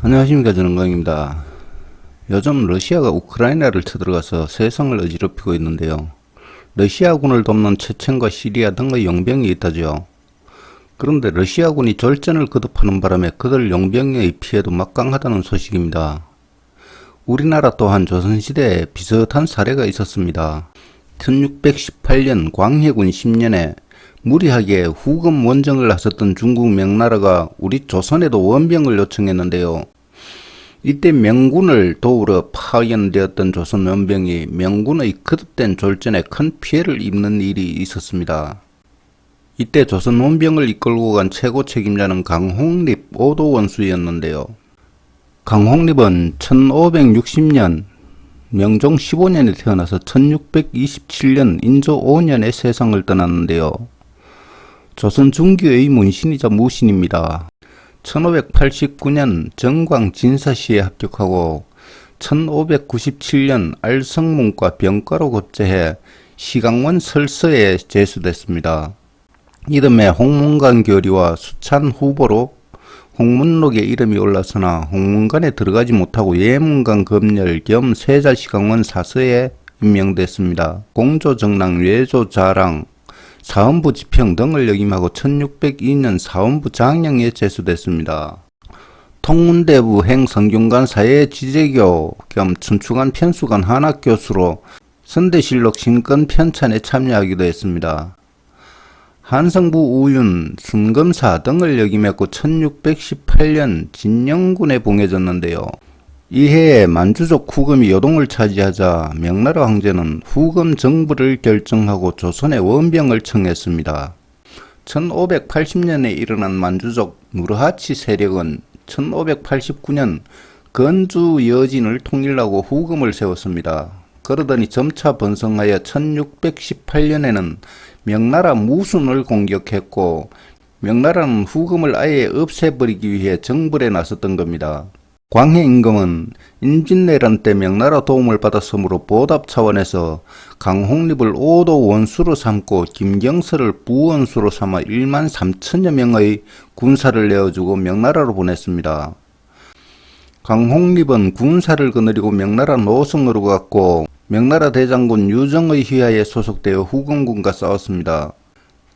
안녕하십니까. 저는 강입니다. 요즘 러시아가 우크라이나를 쳐들어가서 세상을 어지럽히고 있는데요. 러시아군을 돕는 체첸과 시리아 등의 용병이 있다죠. 그런데 러시아군이 졸전을 거듭하는 바람에 그들 용병의 피해도 막강하다는 소식입니다. 우리나라 또한 조선시대에 비슷한 사례가 있었습니다. 1618년 광해군 10년에 무리하게 후금 원정을 나섰던 중국 명나라가 우리 조선에도 원병을 요청했는데요. 이때 명군을 도우러 파견되었던 조선 원병이 명군의 거듭된 졸전에 큰 피해를 입는 일이 있었습니다. 이때 조선 원병을 이끌고 간 최고 책임자는 강홍립 오도원수였는데요. 강홍립은 1560년 명종 15년에 태어나서 1627년 인조 5년에 세상을 떠났는데요. 조선 중기의 문신이자 무신입니다. 1589년 정광 진사시에 합격하고 1597년 알성문과 병과로 급제해 시강원 설서에 제수됐습니다. 이듬해 홍문관 교리와 수찬 후보로 홍문록에 이름이 올라서나 홍문관에 들어가지 못하고 예문관 검열 겸 세자시강원 사서에 임명됐습니다. 공조정랑, 외조자랑, 사헌부 지평 등을 역임하고 1602년 사헌부 장령에 제수됐습니다. 통문대부 행성균관 사회 지재교 겸 춘추관 편수관 한학교수로 선대실록 신권 편찬에 참여하기도 했습니다. 한성부 우윤, 순검사 등을 역임했고 1618년 진영군에 봉해졌는데요. 이해에 만주족 후금이 요동을 차지하자 명나라 황제는 후금 정부를 결정하고 조선에 원병을 청했습니다. 1580년에 일어난 만주족 누르하치 세력은 1589년 건주 여진을 통일하고 후금을 세웠습니다. 그러더니 점차 번성하여 1618년에는 명나라 무순을 공격했고 명나라는 후금을 아예 없애버리기 위해 정벌에 나섰던 겁니다. 광해 임금은 임진왜란 때 명나라 도움을 받았으므로 보답 차원에서 강홍립을 오도 원수로 삼고 김경설을 부원수로 삼아 1만 3천여 명의 군사를 내어주고 명나라로 보냈습니다. 강홍립은 군사를 거느리고 명나라 노성으로 갔고 명나라 대장군 유정의 휘하에 소속되어 후금군과 싸웠습니다.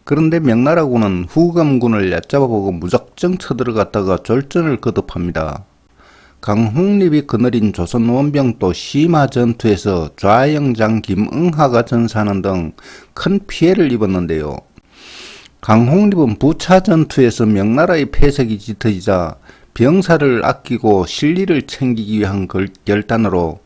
그런데 명나라군은 후금군을 얕잡아보고 무작정 쳐들어갔다가 졸전을 거듭합니다. 강홍립이 거느린 조선 원병도 심화 전투에서 좌영장 김응하가 전사하는 등 큰 피해를 입었는데요. 강홍립은 부차 전투에서 명나라의 패색이 짙어지자 병사를 아끼고 실리를 챙기기 위한 결단으로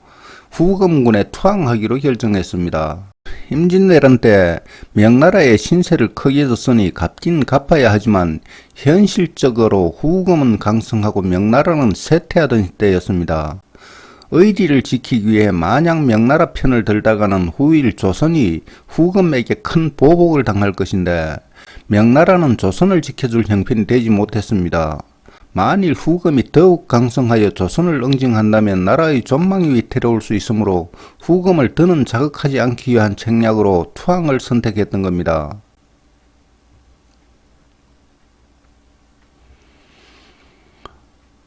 후금군에 투항하기로 결정했습니다. 임진왜란 때 명나라의 신세를 크게 졌으니 갚긴 갚아야 하지만 현실적으로 후금은 강성하고 명나라는 쇠퇴하던 때였습니다. 의리를 지키기 위해 마냥 명나라 편을 들다가는 후일 조선이 후금에게 큰 보복을 당할 것인데 명나라는 조선을 지켜줄 형편이 되지 못했습니다. 만일 후금이 더욱 강성하여 조선을 응징한다면 나라의 존망이 위태로울 수 있으므로 후금을 더는 자극하지 않기 위한 책략으로 투항을 선택했던 겁니다.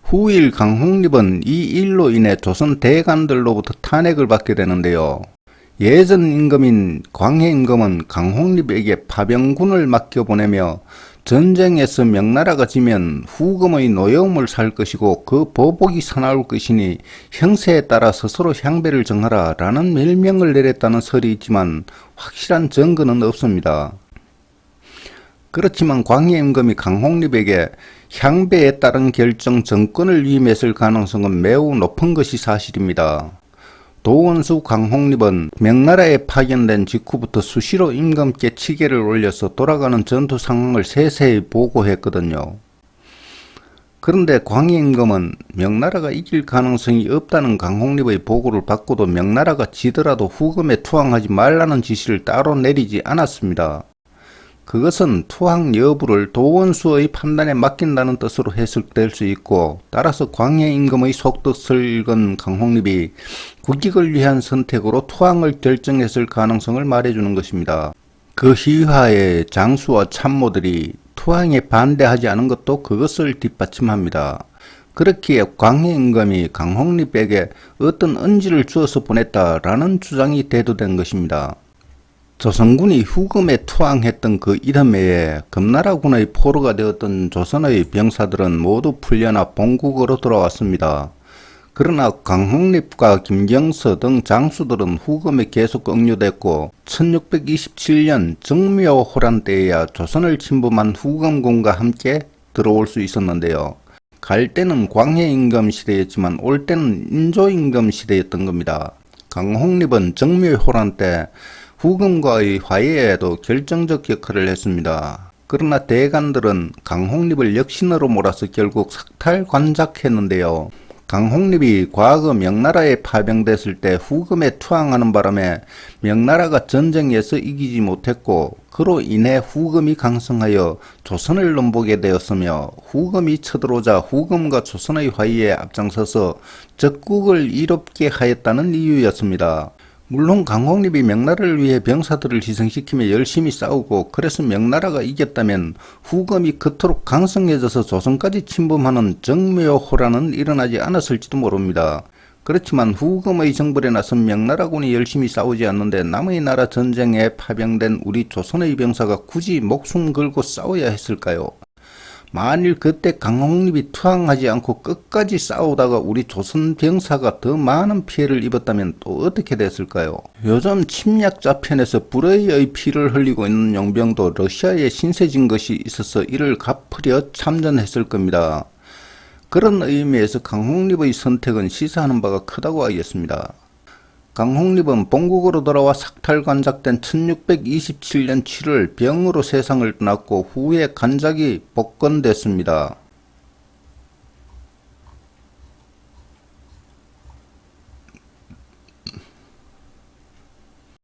후일 강홍립은 이 일로 인해 조선 대관들로부터 탄핵을 받게 되는데요. 예전 임금인 광해 임금은 강홍립에게 파병군을 맡겨보내며 전쟁에서 명나라가 지면 후금의 노여움을 살 것이고 그 보복이 사나울 것이니 형세에 따라 스스로 향배를 정하라 라는 멸명을 내렸다는 설이 있지만 확실한 증거는 없습니다. 그렇지만 광해 임금이 강홍립에게 향배에 따른 결정 정권을 위임했을 가능성은 매우 높은 것이 사실입니다. 도원수 강홍립은 명나라에 파견된 직후부터 수시로 임금께 치계를 올려서 돌아가는 전투 상황을 세세히 보고했거든요. 그런데 광해 임금은 명나라가 이길 가능성이 없다는 강홍립의 보고를 받고도 명나라가 지더라도 후금에 투항하지 말라는 지시를 따로 내리지 않았습니다. 그것은 투항 여부를 도원수의 판단에 맡긴다는 뜻으로 해석될 수 있고, 따라서 광해 임금의 속뜻을 읽은 강홍립이 국익을 위한 선택으로 투항을 결정했을 가능성을 말해주는 것입니다. 그 희화의 장수와 참모들이 투항에 반대하지 않은 것도 그것을 뒷받침합니다. 그렇기에 광해임금이 강홍립에게 어떤恩지를 주어서 보냈다라는 주장이 대두된 것입니다. 조선군이 후금에 투항했던 그 이듬해에 금나라군의 포로가 되었던 조선의 병사들은 모두 풀려나 본국으로 돌아왔습니다. 그러나 강홍립과 김경서 등 장수들은 후금에 계속 억류됐고 1627년 정묘호란 때에야 조선을 침범한 후금군과 함께 들어올 수 있었는데요. 갈 때는 광해임금 시대였지만 올 때는 인조임금 시대였던 겁니다. 강홍립은 정묘호란 때 후금과의 화해에도 결정적 역할을 했습니다. 그러나 대간들은 강홍립을 역신으로 몰아서 결국 삭탈관작했는데요. 강홍립이 과거 명나라에 파병됐을 때 후금에 투항하는 바람에 명나라가 전쟁에서 이기지 못했고 그로 인해 후금이 강성하여 조선을 넘보게 되었으며 후금이 쳐들어오자 후금과 조선의 화해에 앞장서서 적국을 이롭게 하였다는 이유였습니다. 물론 강홍립이 명나라를 위해 병사들을 희생시키며 열심히 싸우고 그래서 명나라가 이겼다면 후금이 그토록 강성해져서 조선까지 침범하는 정묘호란은 일어나지 않았을지도 모릅니다. 그렇지만 후금의 정벌에 나선 명나라군이 열심히 싸우지 않는데 남의 나라 전쟁에 파병된 우리 조선의 병사가 굳이 목숨 걸고 싸워야 했을까요? 만일 그때 강홍립이 투항하지 않고 끝까지 싸우다가 우리 조선 병사가 더 많은 피해를 입었다면 또 어떻게 됐을까요? 요즘 침략자 편에서 불의의 피를 흘리고 있는 용병도 러시아에 신세진 것이 있어서 이를 갚으려 참전했을 겁니다. 그런 의미에서 강홍립의 선택은 시사하는 바가 크다고 하겠습니다. 강홍립은 본국으로 돌아와 삭탈관작된 1627년 7월 병으로 세상을 떠났고 후에 관작이 복권됐습니다.